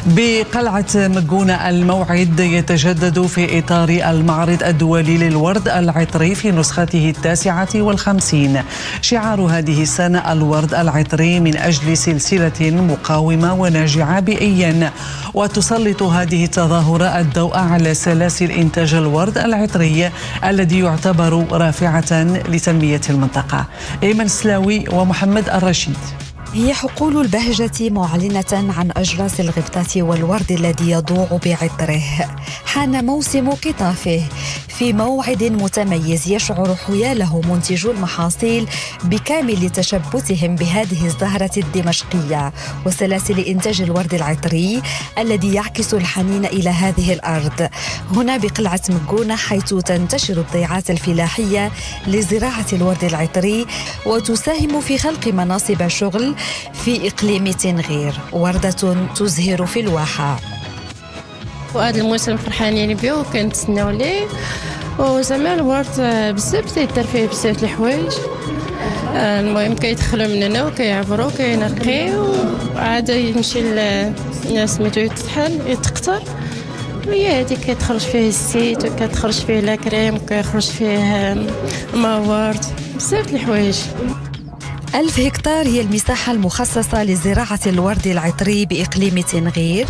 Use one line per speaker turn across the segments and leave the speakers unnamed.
بقلعة مجونة الموعد يتجدد في إطار المعرض الدولي للورد العطري في نسخته 59. شعار هذه السنة الورد العطري من أجل سلسلة مقاومة وناجعة بيئيا. وتسلط هذه التظاهرة الضوء على سلاسل إنتاج الورد العطري الذي يعتبر رافعة لتنمية المنطقة. أيمن سلاوي ومحمد الرشيد.
هي حقول البهجة معلنة عن أجراس الغبطة والورد الذي يضوع بعطره. حان موسم قطافه في موعد متميز يشعر حياله منتجو المحاصيل بكامل تشبثهم بهذه الزهرة الدمشقية وسلاسل إنتاج الورد العطري الذي يعكس الحنين إلى هذه الأرض. هنا بقلعة مجونة حيث تنتشر الضيعات الفلاحية لزراعة الورد العطري وتساهم في خلق مناصب شغل في إقليم تنغير. وردة تزهر في الواحة.
وهذا الموسم فرحانين به وكنتسناو ليه، وزعما الورد بزاف تيدار فيه بزاف الحوايج. المهم كيدخلوا من هنا وكيعبروا كينقيو وعاد يمشي سميتو يتقطر، هي هذيك كيتخرج فيه الزيت وكتخرج فيه لاكريم وكيخرج فيه موارد بزاف الحوايج.
1000 هكتار هي المساحة المخصصة لزراعة الورد العطري بإقليم تنغير،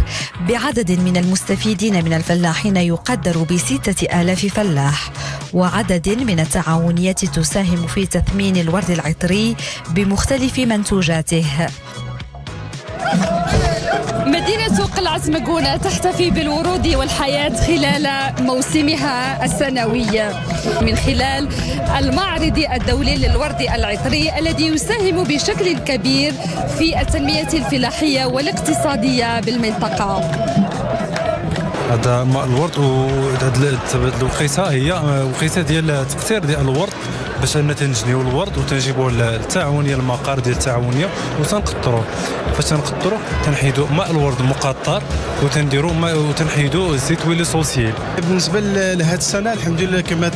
بعدد من المستفيدين من الفلاحين يقدر ب6000 فلاح، وعدد من التعاونيات تساهم في تثمين الورد العطري بمختلف منتوجاته. مدينة قلعة مجونة تحتفي بالورود والحياة خلال موسمها السنوي من خلال المعرض الدولي للورد العطري الذي يساهم بشكل كبير في التنمية الفلاحية والاقتصادية بالمنطقة.
هذا الورد وهذه الوقيته هي وقيته ديال التقطير ديال الورد باش تنجنيو الورد وتنجيبوه للتعاونيه المقار ديال التعاونيه وتنقطروه. فاش تنقطروه تنحيدوا ماء الورد مقطر وتنديروا وتنحيدوا الزيت ويلي سوسيل. بالنسبه لهذه السنه الحمد لله كما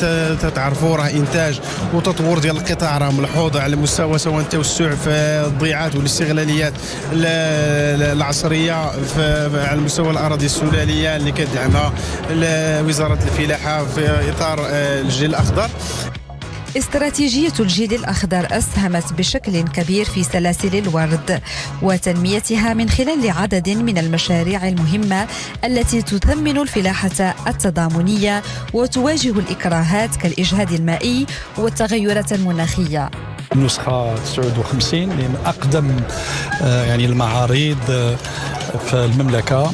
تتعرفوا راه انتاج وتطوير ديال القطاع راه ملحوظ على مستوى سواء التوسع في الضيعات والاستغلاليات العصريه على مستوى الاراضي السلاليه اللي كتدعمها وزاره الفلاحه في اطار الجيل الاخضر.
استراتيجية الجيل الأخضر أسهمت بشكل كبير في سلاسل الورد وتنميتها من خلال عدد من المشاريع المهمة التي تثمن الفلاحة التضامنية وتواجه الإكراهات كالإجهاد المائي والتغيرات المناخية.
النسخة 59 من أقدم يعني المعارض في المملكة،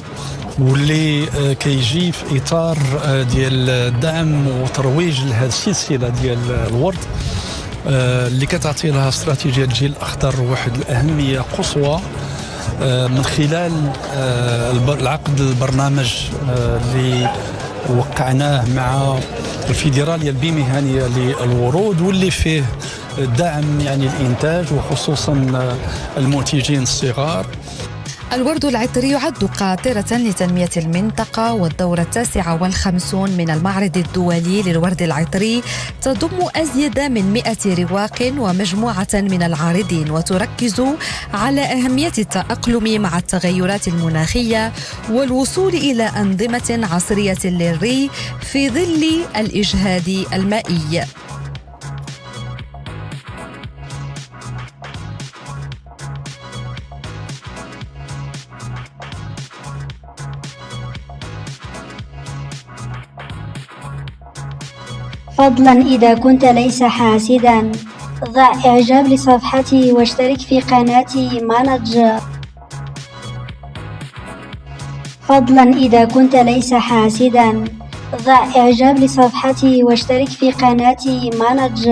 واللي كيجي في اطار ديال دعم وترويج لهذه السلسله ديال الورد اللي كتعطي لها استراتيجيه الجيل الاخضر واحد الاهميه قصوى من خلال العقد البرنامج اللي وقعناه مع الفيدراليه البيمهنيه للورود، واللي فيه دعم يعني الانتاج وخصوصا المنتجين الصغار.
الورد العطري يعد قاطرة لتنمية المنطقة، والدورة 59 من المعرض الدولي للورد العطري تضم أزيد من 100 رواق ومجموعة من العارضين، وتركز على أهمية التأقلم مع التغيرات المناخية والوصول إلى أنظمة عصرية للري في ظل الإجهاد المائي.
فضلا إذا كنت ليس حاسدا ضع إعجاب لصفحتي واشترك في قناتي مانج. فضلا إذا كنت ليس حاسدا ضع إعجاب لصفحتي واشترك في قناتي مانج.